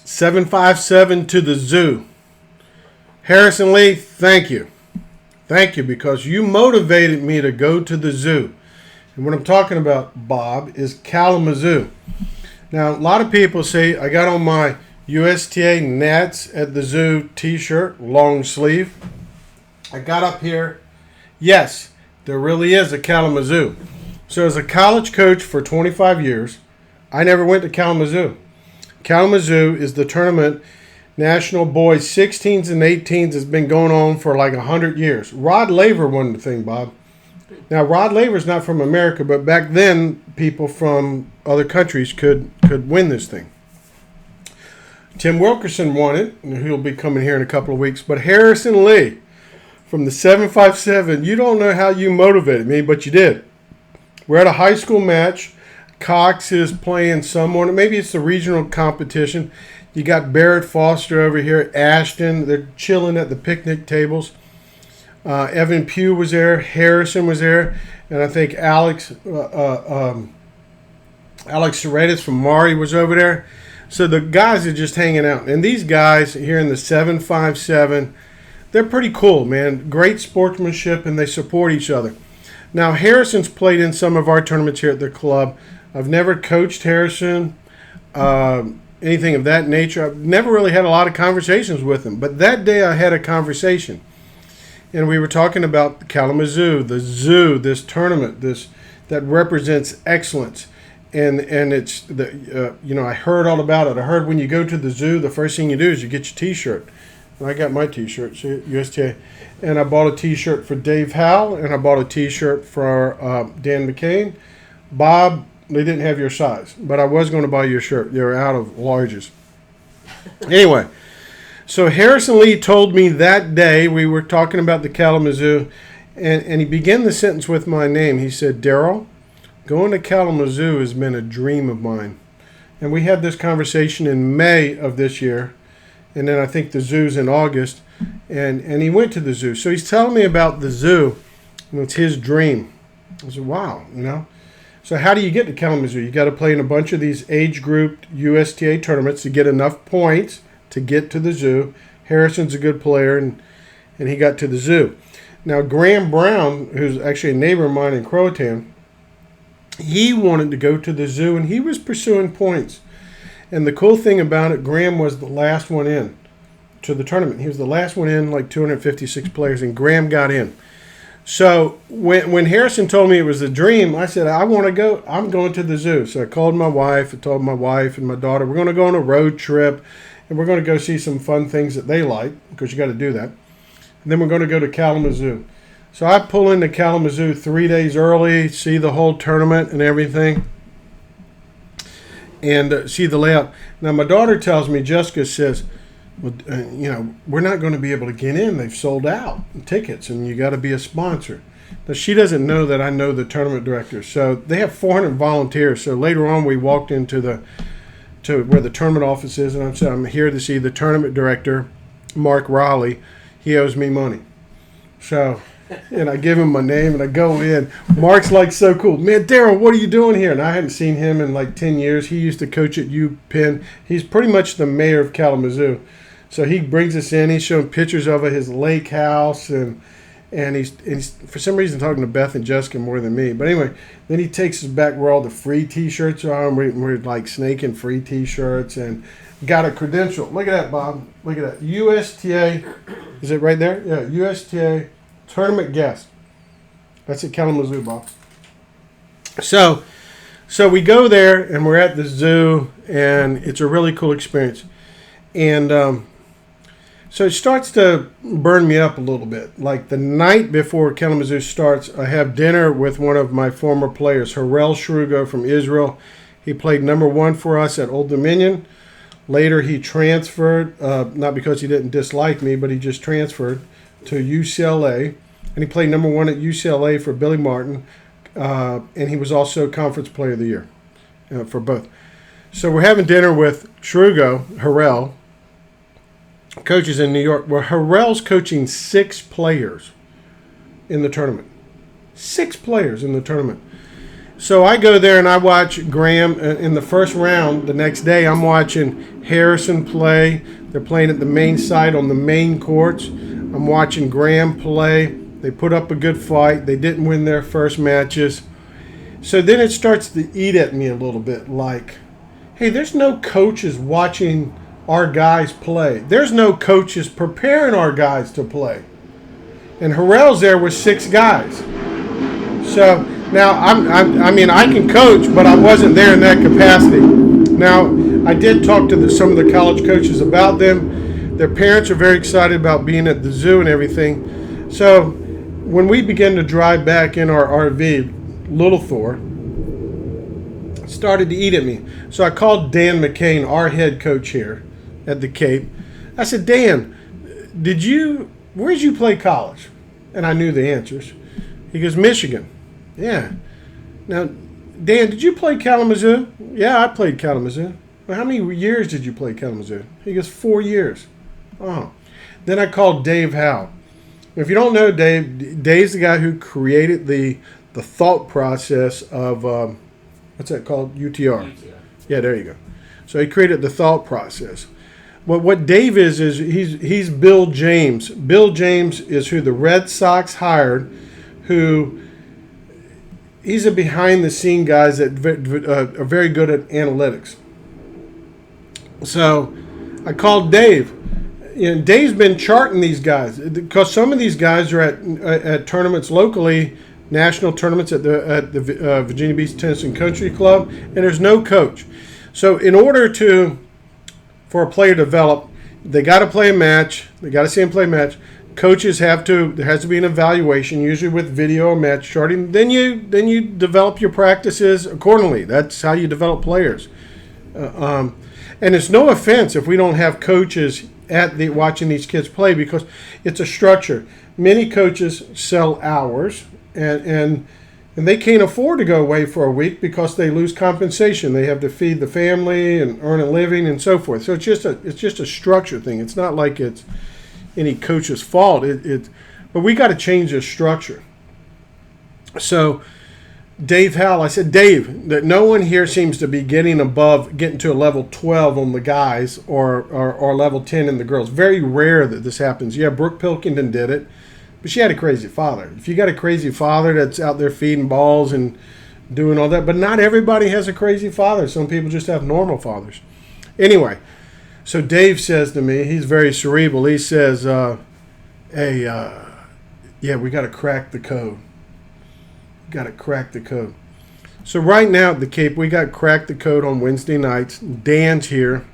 757 to the zoo. Harrison Lee, thank you. Thank you, because you motivated me to go to the zoo. And what I'm talking about, Bob, is Kalamazoo. Now, a lot of people say I got on my USTA Nats at the Zoo t-shirt, long sleeve. I got up here. Yes, there really is a Kalamazoo. So as a college coach for 25 years, I never went to Kalamazoo. Kalamazoo is the tournament. National Boys 16s and 18s has been going on for like 100 years. Rod Laver won the thing, Bob. Now, Rod Laver's not from America, but back then, people from other countries could win this thing. Tim Wilkerson won it, and he'll be coming here in a couple of weeks. But Harrison Lee from the 757, you don't know how you motivated me, but you did. We're at a high school match. Cox is playing someone. Maybe it's the regional competition. You got Barrett Foster over here, Ashton. They're chilling at the picnic tables. Evan Pugh was there. Harrison was there. And I think Alex Soretis from Maury was over there. So the guys are just hanging out. And these guys here in the 757, they're pretty cool, man. Great sportsmanship, and they support each other. Now, Harrison's played in some of our tournaments here at the club. I've never coached Harrison, anything of that nature. I've never really had a lot of conversations with him. But that day I had a conversation. And we were talking about Kalamazoo, the zoo, this tournament, that represents excellence. And it's I heard all about it. I heard when you go to the zoo, the first thing you do is you get your T-shirt. And I got my T-shirt, USTA, and I bought a T-shirt for Dave Howell, and I bought a T-shirt for Dan McCain. Bob, they didn't have your size, but I was going to buy you a shirt. They were out of larges. Anyway, so Harrison Lee told me that day, we were talking about the Kalamazoo, and he began the sentence with my name. He said, Daryl, going to Kalamazoo has been a dream of mine. And we had this conversation in May of this year, and then I think the zoo's in August, and he went to the zoo. So he's telling me about the zoo, and it's his dream. I said, wow, So how do you get to Kalamazoo? You got to play in a bunch of these age-grouped USTA tournaments to get enough points to get to the zoo. Harrison's a good player, and he got to the zoo. Now, Graham Brown, who's actually a neighbor of mine in Croatan, he wanted to go to the zoo, and he was pursuing points. And the cool thing about it, Graham was the last one in to the tournament. He was the last one in, like 256 players, and Graham got in. So when Harrison told me it was a dream, I said, I want to go. I'm going to the zoo. So I called my wife. I told my wife and my daughter, we're going to go on a road trip, and we're going to go see some fun things that they like, because you got to do that. And then we're going to go to Kalamazoo. So I pull into Kalamazoo 3 days early, see the whole tournament and everything, and see the layout. Now, my daughter tells me, Jessica says, well, we're not going to be able to get in. They've sold out tickets, and you got to be a sponsor. Now, she doesn't know that I know the tournament director. So they have 400 volunteers. So later on, we walked into to where the tournament office is, and I said, I'm here to see the tournament director, Mark Raleigh. He owes me money. So, and I give him my name, and I go in. Mark's like so cool. Man, Daryl, what are you doing here? And I hadn't seen him in like 10 years. He used to coach at UPenn. He's pretty much the mayor of Kalamazoo. So he brings us in. He's showing pictures of his lake house, and he's for some reason talking to Beth and Jessica more than me. But anyway, then he takes us back where all the free T-shirts are. We're like snaking free T-shirts and got a credential. Look at that, Bob. Look at that. USTA. Is it right there? Yeah, USTA tournament guest. That's at Kalamazoo, Bob. So we go there, and we're at the zoo, and it's a really cool experience. And so it starts to burn me up a little bit. Like the night before Kalamazoo starts, I have dinner with one of my former players, Harel Shrugo from Israel. He played number 1 for us at Old Dominion. Later, he transferred, not because he didn't dislike me, but he just transferred to UCLA. And he played number 1 at UCLA for Billy Martin. And he was also Conference Player of the Year for both. So we're having dinner with Shrugo, Harel, coaches in New York. Well, Harel's coaching 6 players in the tournament. 6 players in the tournament. So I go there and I watch Graham in the first round. The next day, I'm watching Harrison play. They're playing at the main site on the main courts. I'm watching Graham play. They put up a good fight. They didn't win their first matches. So then it starts to eat at me a little bit like, hey, there's no coaches watching our guys play. There's no coaches preparing our guys to play. And Harrell's there with 6 guys. So now, I mean, I can coach, but I wasn't there in that capacity. Now, I did talk to some of the college coaches about them. Their parents are very excited about being at the zoo and everything. So when we began to drive back in our RV, Little Thor started to eat at me. So I called Dan McCain, our head coach here at the Cape. I said, Dan, where did you play college? And I knew the answers. He goes, Michigan. Yeah. Now, Dan, did you play Kalamazoo? Yeah, I played Kalamazoo. Well, how many years did you play Kalamazoo? He goes, 4 years. Oh. Then I called Dave Howe. If you don't know Dave, Dave's the guy who created the thought process of, what's that called? UTR. Yeah, there you go. So he created the thought process. Well, what Dave is he's Bill James. Bill James is who the Red Sox hired, who he's a behind-the-scene guy that are very good at analytics. So I called Dave. You know, Dave's been charting these guys because some of these guys are at tournaments locally, national tournaments at the Virginia Beach Tennis and Country Club, and there's no coach. So in order for a player to develop, they got to play a match. They got to see him play a match. Coaches there has to be an evaluation, usually with video or match charting. Then you develop your practices accordingly. That's how you develop players. And it's no offense if we don't have coaches watching these kids play because it's a structure. Many coaches sell hours and they can't afford to go away for a week because they lose compensation. They have to feed the family and earn a living and so forth. So it's just a structure thing. It's not like it's any coach's fault. But we got to change the structure. So Dave Howell, I said, Dave, that no one here seems to be getting to a level 12 on the guys or level 10 in the girls. Very rare that this happens. Yeah, Brooke Pilkington did it, but she had a crazy father. If you got a crazy father that's out there feeding balls and doing all that, but not everybody has a crazy father. Some people just have normal fathers. Anyway, so Dave says to me, he's very cerebral. He says, hey, yeah, we got to crack the code. Got to crack the code. So right now at the Cape, we got Crack the Code on Wednesday nights. Dan's here.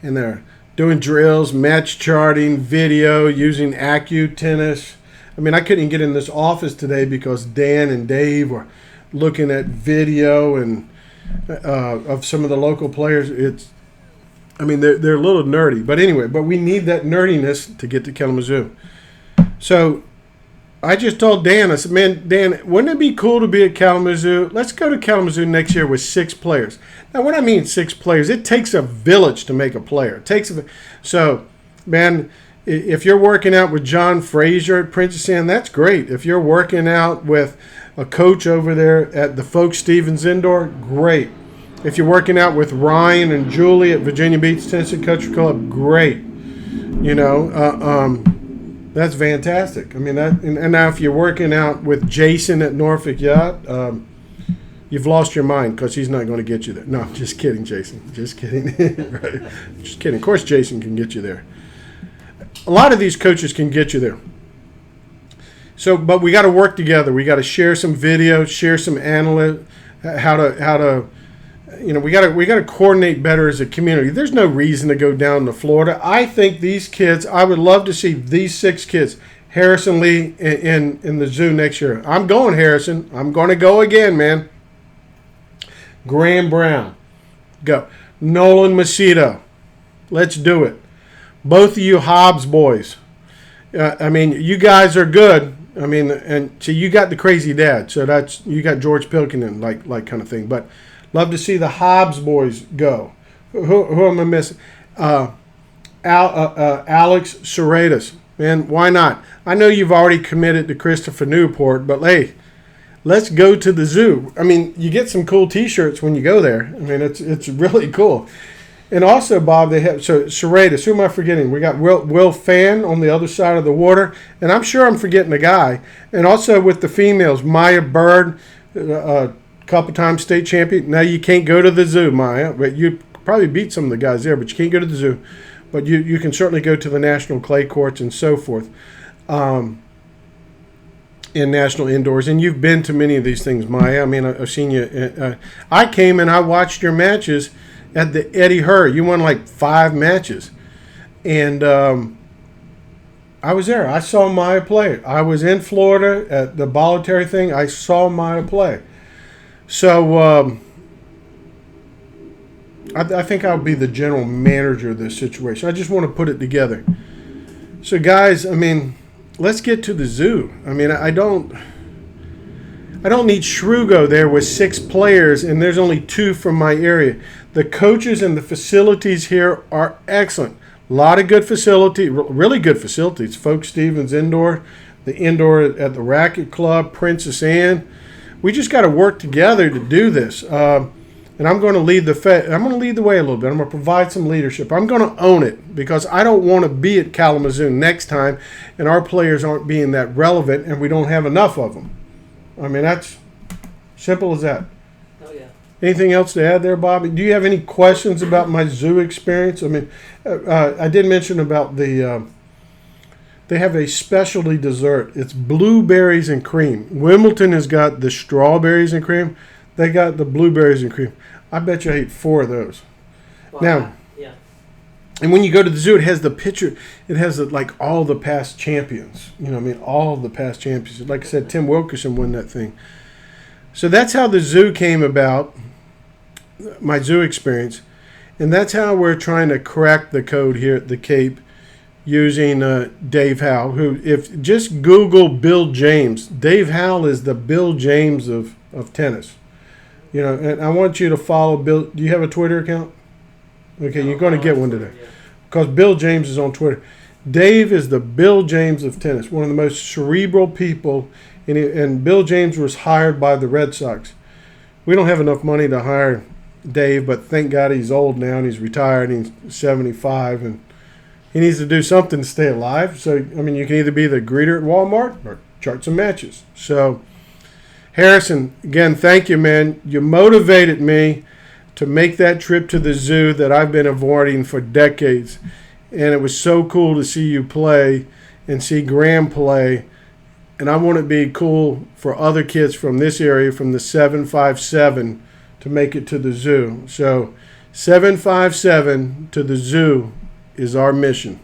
And they're doing drills, match charting, video, using AccuTennis. I mean, I couldn't get in this office today because Dan and Dave were looking at video and of some of the local players. They're a little nerdy. But anyway, we need that nerdiness to get to Kalamazoo. So I just told Dan, I said, man, Dan, wouldn't it be cool to be at Kalamazoo? Let's go to Kalamazoo next year with 6 players. Now, when I mean 6 players, it takes a village to make a player. So, man, if you're working out with John Frazier at Princess Anne, that's great. If you're working out with a coach over there at the Folk Stevens Indoor, great. If you're working out with Ryan and Julie at Virginia Beach Tennis and Country Club, great. You know, that's fantastic. I mean, and now if you're working out with Jason at Norfolk Yacht, you've lost your mind because he's not going to get you there. No, just kidding, Jason. Just kidding. Right. Just kidding. Of course, Jason can get you there. A lot of these coaches can get you there. So, but we got to work together. We got to share some videos, share some analytics, how to. You know, we got to coordinate better as a community. There's no reason to go down to Florida. I think these kids, I would love to see these 6 kids, Harrison Lee in the zoo next year. I'm going, Harrison. I'm going to go again, man. Graham Brown, go. Nolan Macedo, let's do it. Both of you Hobbs boys. You guys are good. And so you got the crazy dad. So you got George Pilkington, like kind of thing. But love to see the Hobbs boys go. Who am I missing? Alex Serratus. Man, why not? I know you've already committed to Christopher Newport, but hey, let's go to the zoo. I mean, you get some cool T-shirts when you go there. I mean, it's really cool. And also, Bob, they have Serratus. Who am I forgetting? We got Will Fan on the other side of the water, and I'm sure I'm forgetting a guy. And also with the females, Maya Bird, couple times state champion. Now you can't go to the zoo, Maya, but you probably beat some of the guys there, but you can't go to the zoo. But you can certainly go to the national clay courts and so forth, in national indoors. And you've been to many of these things, Maya. I mean, I've seen you. I came and I watched your matches at the Eddie Herr. You won like 5 matches. And I was there. I saw Maya play. I was in Florida at the voluntary thing. I saw Maya play. So I think I'll be the general manager of this situation. I just want to put it together. So, guys, I mean, let's get to the zoo. I mean, I don't need Shrewgo there with 6 players, and there's only 2 from my area. The coaches and the facilities here are excellent. A lot of good facility, really good facilities. Folk Stevens Indoor, the indoor at the Racket Club, Princess Anne. We just got to work together to do this. And I'm going to lead the way a little bit. I'm going to provide some leadership. I'm going to own it because I don't want to be at Kalamazoo next time and our players aren't being that relevant and we don't have enough of them. I mean, that's simple as that. Oh, yeah. Anything else to add there, Bobby? Do you have any questions about my zoo experience? I mean, I did mention about the they have a specialty dessert. It's blueberries and cream. Wimbledon has got the strawberries and cream. They got the blueberries and cream. I bet you I ate 4 of those. Well, Now, yeah. and when you go to the zoo, it has the picture. It has like all the past champions. You know what I mean? All the past champions. Like I said, Tim Wilkerson won that thing. So that's how the zoo came about, my zoo experience. And that's how we're trying to crack the code here at the Cape using Dave Howell, who, if just Google Bill James. Dave Howell is the Bill James of tennis. You know, and I want you to follow Bill. Do you have a Twitter account? Okay, No, you're going to get one today. Yeah. Because Bill James is on Twitter. Dave is the Bill James of tennis, one of the most cerebral people. And Bill James was hired by the Red Sox. We don't have enough money to hire Dave, but thank God he's old now and he's retired and he's 75 and he needs to do something to stay alive. So, I mean, you can either be the greeter at Walmart or chart some matches. So, Harrison, again, thank you, man. You motivated me to make that trip to the zoo that I've been avoiding for decades. And it was so cool to see you play and see Graham play. And I want it to be cool for other kids from this area, from the 757, to make it to the zoo. So 757 to the zoo is our mission.